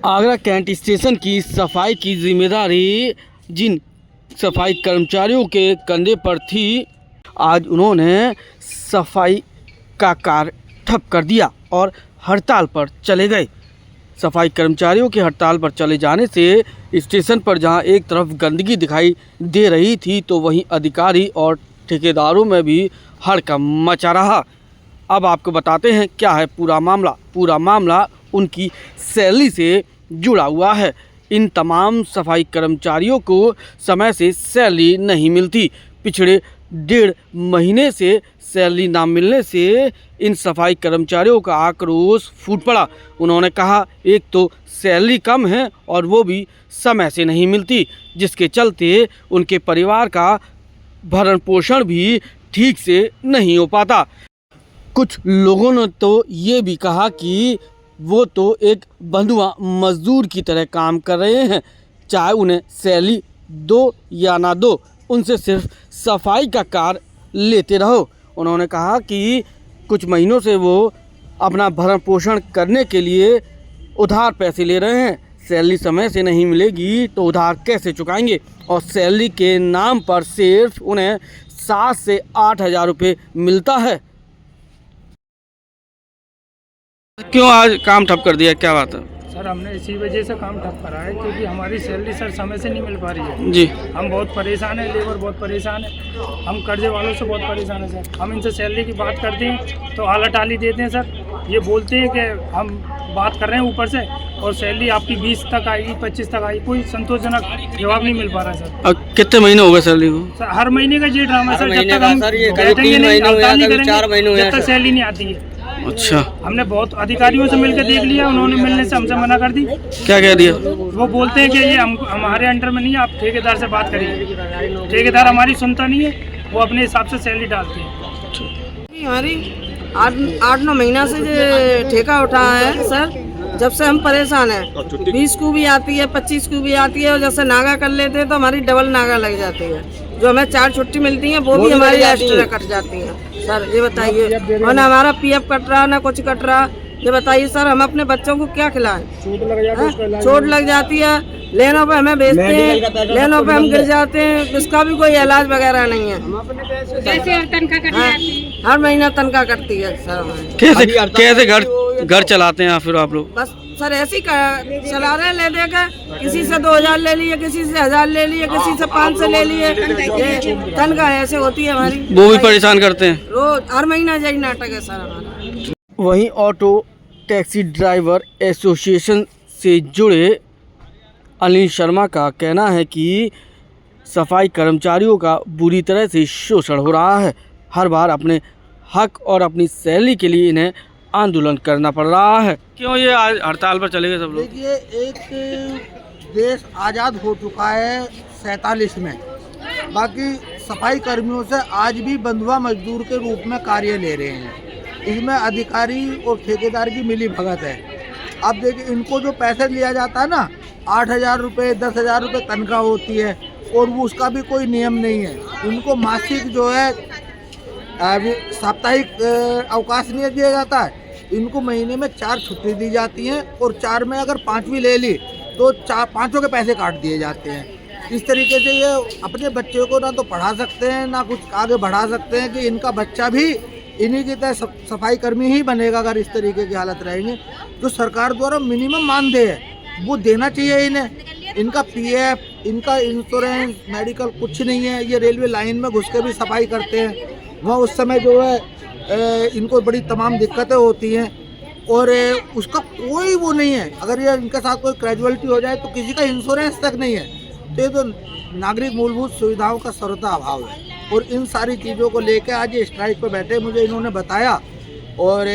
Agra cantt station की सफाई की जिम्मेदारी जिन सफाई कर्मचारियों के कंधे पर थी, आज उन्होंने सफाई का कार्य ठप कर दिया और हड़ताल पर चले गए। सफाई कर्मचारियों के हड़ताल पर चले जाने से स्टेशन पर जहां एक तरफ गंदगी दिखाई दे रही थी, तो वहीं अधिकारी और ठेकेदारों में भी हड़कंप मचा रहा। अब आपको बताते हैं क्या है पूरा मामला उनकी सैलरी से जुड़ा हुआ है। इन तमाम सफाई कर्मचारियों को समय से सैलरी नहीं मिलती। पिछले 1.5 महीने से सैलरी ना मिलने से इन सफाई कर्मचारियों का आक्रोश फूट पड़ा। उन्होंने कहा, एक तो सैलरी कम है और वो भी समय से नहीं मिलती, जिसके चलते उनके परिवार का भरण पोषण भी ठीक से नहीं हो पाता। कुछ लोगों ने तो ये भी कहा कि वो तो एक बंधुआ मजदूर की तरह काम कर रहे हैं, चाहे उन्हें सैलरी दो या ना दो, उनसे सिर्फ सफाई का कार्य लेते रहो। उन्होंने कहा कि कुछ महीनों से वो अपना भरण पोषण करने के लिए उधार पैसे ले रहे हैं। सैलरी समय से नहीं मिलेगी तो उधार कैसे चुकाएंगे, और सैलरी के नाम पर सिर्फ उन्हें 7 से 8 हज़ार रुपये मिलता है। क्यों आज काम ठप कर दिया, क्या बात है? सर, हमने इसी वजह से काम ठप करा है क्योंकि हमारी सैलरी सर समय से नहीं मिल पा रही है जी। हम बहुत परेशान हैं, लेबर बहुत परेशान है, हम कर्जे वालों से बहुत परेशान है सर। हम इनसे सैलरी की बात करते हैं तो आला-टाली देते हैं सर। ये बोलते हैं कि हम बात कर रहे हैं ऊपर से और सैलरी आपकी 20 तक आएगी, 25 तक आएगी, कोई संतोषजनक जवाब नहीं मिल पा रहा है सर। अब कितने महीने हो गए सैलरी को? सर, हर महीने का ये ड्रामा सर, जब तक हम बैठेंगे नहीं, हड़ताल नहीं करेंगे, जब तक सैलरी नहीं आती है। अच्छा, हमने बहुत अधिकारियों से मिलकर देख लिया, उन्होंने मिलने से हमसे मना कर दी। क्या कह दिया? वो बोलते हैं कि ये हमारे अंडर में नहीं है, आप ठेकेदार से बात करिए। ठेकेदार हमारी सुनता नहीं है, वो अपने हिसाब से सैलरी डालते हैं। हमारी 8-9 महीना से जो ठेका उठा है सर, जब से हम परेशान हैं। 20 को भी आती है, 25 को भी आती है, और जैसे नागा कर लेते हैं तो हमारी डबल नागा लग जाती है। जो हमें 4 छुट्टी मिलती है वो भी हमारी एक्स्ट्रा कट जाती है। सर ये बताइए, और ना हमारा PF कट रहा, ना कुछ कट रहा। ये बताइए सर, हम अपने बच्चों को क्या खिलाएं? चोट लग जाती है, लेनों पे हमें भेजते हैं, लेनों पे हम गिर जाते हैं, उसका भी कोई इलाज वगैरह नहीं है। हर महीना तनख्वाह कटती है सर हमारी। कैसे घर चलाते हैं फिर आप लोग? बस सर ऐसे ही चला रहे हैं, ले देकर किसी से 2000 ले लिए, किसी से 1000 ले लिए, किसी से 500 ले लिए। तनख्वाह ऐसे होती है हमारी। वो भी परेशान करते हैं रोज, हर महीना यही नाटक है सर हमारा। वहीं ऑटो टैक्सी ड्राइवर एसोसिएशन से जुड़े अनिल शर्मा का कहना है कि सफाई कर्मचारियों का बुरी तरह से शोषण हो रहा है। हर बार अपने हक और अपनी सैलरी के लिए इन्हें आंदोलन करना पड़ रहा है। क्यों ये आज हड़ताल पर चले गए सब लोग? देखिए, एक देश आज़ाद हो चुका है 47 में, बाकी सफाई कर्मियों से आज भी बंधुआ मजदूर के रूप में कार्य ले रहे हैं। इसमें अधिकारी और ठेकेदार की मिली भगत है। अब देखिए, इनको जो पैसे लिया जाता है ना, 8,000 रुपये, 10,000 रुपये तनख्वाह होती है, और वो उसका भी कोई नियम नहीं है। इनको मासिक जो है साप्ताहिक अवकाश नहीं दिया जाता है। इनको महीने में 4 छुट्टी दी जाती हैं, और 4 में अगर 5वीं ले ली तो 5 के पैसे काट दिए जाते हैं। इस तरीके से ये अपने बच्चे को ना तो पढ़ा सकते हैं, ना कुछ आगे बढ़ा सकते हैं कि इनका बच्चा भी इन्हीं की तरह सफाई कर्मी ही बनेगा अगर इस तरीके की हालत रहेंगे। जो सरकार द्वारा मिनिमम मानदेय है वो देना चाहिए इन्हें। इनका PF, इनका इंश्योरेंस, मेडिकल कुछ नहीं है। ये रेलवे लाइन में घुस के भी सफाई करते हैं, वहाँ उस समय जो है इनको बड़ी तमाम दिक्कतें होती हैं, और उसका कोई वो नहीं है। अगर ये इनके साथ कोई कैजुअलिटी हो जाए तो किसी का इंश्योरेंस तक नहीं है। तो ये तो नागरिक मूलभूत सुविधाओं का सर्वथा अभाव है, और इन सारी चीज़ों को लेकर आज ये स्ट्राइक पर बैठे मुझे इन्होंने बताया, और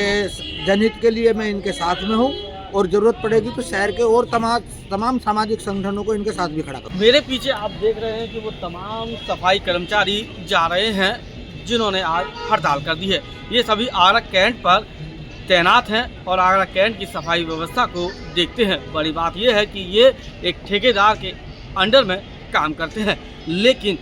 जनहित के लिए मैं इनके साथ में हूँ, और ज़रूरत पड़ेगी तो शहर के और तमाम सामाजिक संगठनों को इनके साथ भी खड़ा करूँ। मेरे पीछे आप देख रहे हैं कि वो तमाम सफाई कर्मचारी जा रहे हैं जिन्होंने आज हड़ताल कर दी है। ये सभी आगरा कैंट पर तैनात हैं और आगरा कैंट की सफाई व्यवस्था को देखते हैं। बड़ी बात यह है कि ये एक ठेकेदार के अंडर में काम करते हैं, लेकिन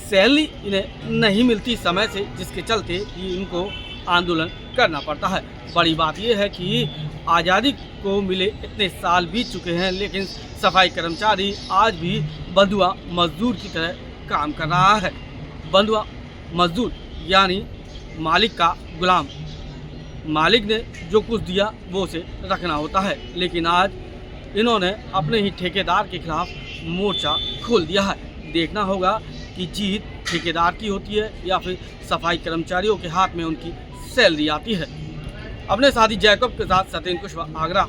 सैलरी इन्हें नहीं मिलती समय से, जिसके चलते ये इनको आंदोलन करना पड़ता है। बड़ी बात यह है कि आज़ादी को मिले इतने साल बीत चुके हैं, लेकिन सफाई कर्मचारी आज भी बंधुआ मजदूर की तरह काम कर रहा है। बंधुआ मजदूर यानी मालिक का गुलाम। मालिक ने जो कुछ दिया वो उसे रखना होता है, लेकिन आज इन्होंने अपने ही ठेकेदार के खिलाफ मोर्चा खोल दिया है। देखना होगा कि जीत ठेकेदार की होती है या फिर सफाई कर्मचारियों के हाथ में उनकी सैलरी आती है। अपने साथी जैकब के साथ सत्येंद्र कुशवाहा, आगरा।